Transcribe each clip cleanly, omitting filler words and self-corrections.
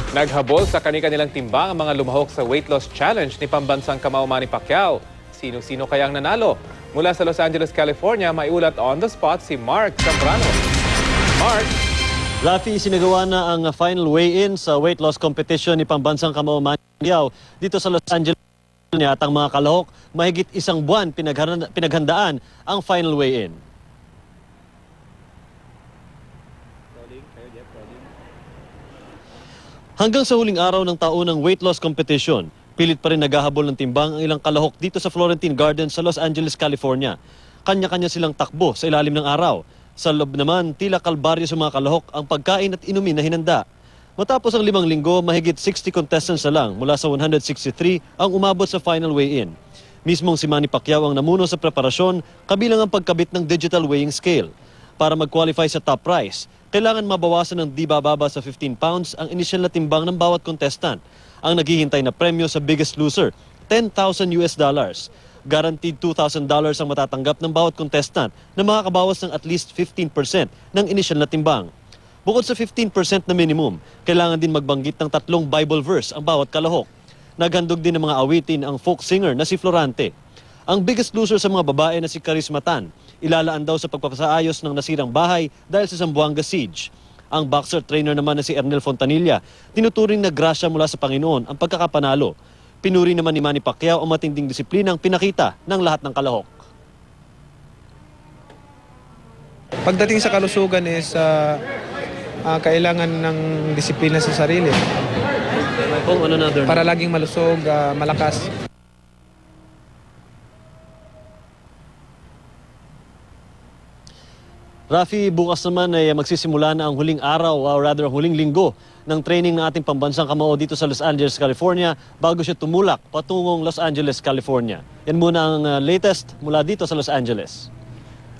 Naghabol sa kani-kanilang timbang ang mga lumahok sa weight loss challenge ni pambansang kamao Manny Pacquiao. Sino-sino kaya ang nanalo? Mula sa Los Angeles, California, maiulat on the spot si Mark Zambrano. Mark! Rafi, sinagawa na ang final weigh-in sa weight loss competition ni pambansang kamao Manny Pacquiao dito sa Los Angeles. At ang mga kalahok, mahigit isang buwan pinaghandaan ang final weigh-in. Hanggang sa huling araw ng taunang weight loss competition, pilit pa rin naghahabol ng timbang ang ilang kalahok dito sa Florentine Gardens sa Los Angeles, California. Kanya-kanya silang takbo sa ilalim ng araw. Sa loob naman, tila kalbaryo sa mga kalahok ang pagkain at inumin na hinanda. Matapos ang 5 linggo, mahigit 60 contestants na lang mula sa 163 ang umabot sa final weigh-in. Mismong si Manny Pacquiao ang namuno sa preparasyon, kabilang ang pagkabit ng digital weighing scale. Para mag-qualify sa top prize, kailangan mabawasan ng di bababa sa 15 pounds ang inisyal na timbang ng bawat contestant. Ang naghihintay na premyo sa Biggest Loser, $10,000 US. Guaranteed $2,000 ang matatanggap ng bawat contestant na makakabawas ng at least 15% ng inisyal na timbang. Bukod sa 15% na minimum, kailangan din magbanggit ng 3 Bible verse ang bawat kalahok. Naghandog din ng mga awitin ang folk singer na si Florante. Ang biggest loser sa mga babae na si Charisma Tan, ilalaan daw sa pagpapasaayos ng nasirang bahay dahil sa Zamboanga siege. Ang boxer trainer naman na si Ernel Fontanilla, tinuturing na grasya mula sa Panginoon ang pagkakapanalo. Pinuri naman ni Manny Pacquiao ang matinding disiplinang pinakita ng lahat ng kalahok. Pagdating sa kalusugan is kailangan ng disiplina sa sarili para laging malusog, malakas. Rafi, bukas naman ay magsisimula na ang huling araw, or rather ang huling linggo ng training ng ating pambansang kamao dito sa Los Angeles, California bago siya tumulak patungong Los Angeles, California. Yan muna ang latest mula dito sa Los Angeles.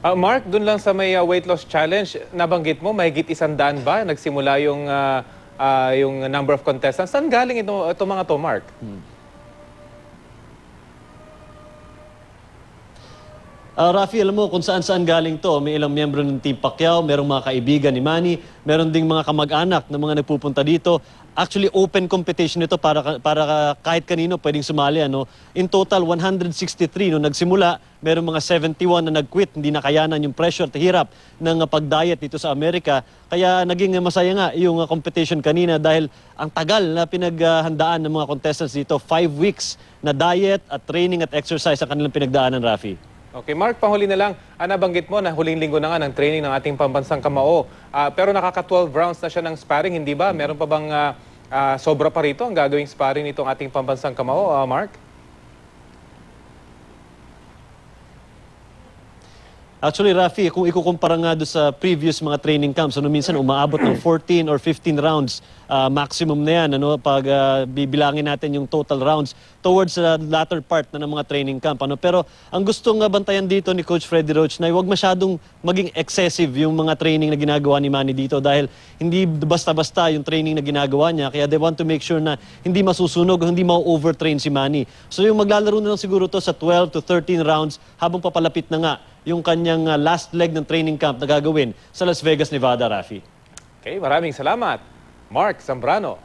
Mark, dun lang sa may weight loss challenge, nabanggit mo, mahigit 100 ba? Nagsimula yung number of contestants. Saan galing ito mga to, Mark? Rafi, alam mo kung saan-saan galing to. May ilang miyembro ng Team Pacquiao, merong mga kaibigan ni Manny, meron ding mga kamag-anak na mga nagpupunta dito. Actually, open competition ito para kahit kanino pwedeng sumali. In total, 163 nung nagsimula, merong mga 71 na nag-quit, hindi nakayanan yung pressure at hirap ng pag-diet dito sa Amerika. Kaya naging masaya nga yung competition kanina dahil ang tagal na pinaghandaan ng mga contestants dito, 5 weeks na diet at training at exercise ang kanilang pinagdaanan, Rafi. Okay, Mark, panghuli na lang, nabanggit mo na huling linggo na nga ng training ng ating pambansang kamao. Pero nakaka-12 rounds na siya ng sparring, hindi ba? Meron pa bang sobra pa rito ang gagawing sparring nitong ating pambansang kamao, Mark? Actually, Rafi, kung ikukumpara nga doon sa previous mga training camps, minsan umaabot ng 14 or 15 rounds, maximum na yan, pag bibilangin natin yung total rounds towards the latter part na ng mga training camp. Pero ang gustong bantayan dito ni Coach Freddie Roach na huwag masyadong maging excessive yung mga training na ginagawa ni Manny dito dahil hindi basta-basta yung training na ginagawa niya. Kaya they want to make sure na hindi masusunog o hindi ma-overtrain si Manny. So yung maglalaro na lang siguro to sa 12 to 13 rounds habang papalapit na nga yung kanyang last leg ng training camp na gagawin sa Las Vegas, Nevada, Rafi. Okay, maraming salamat, Mark Zambrano.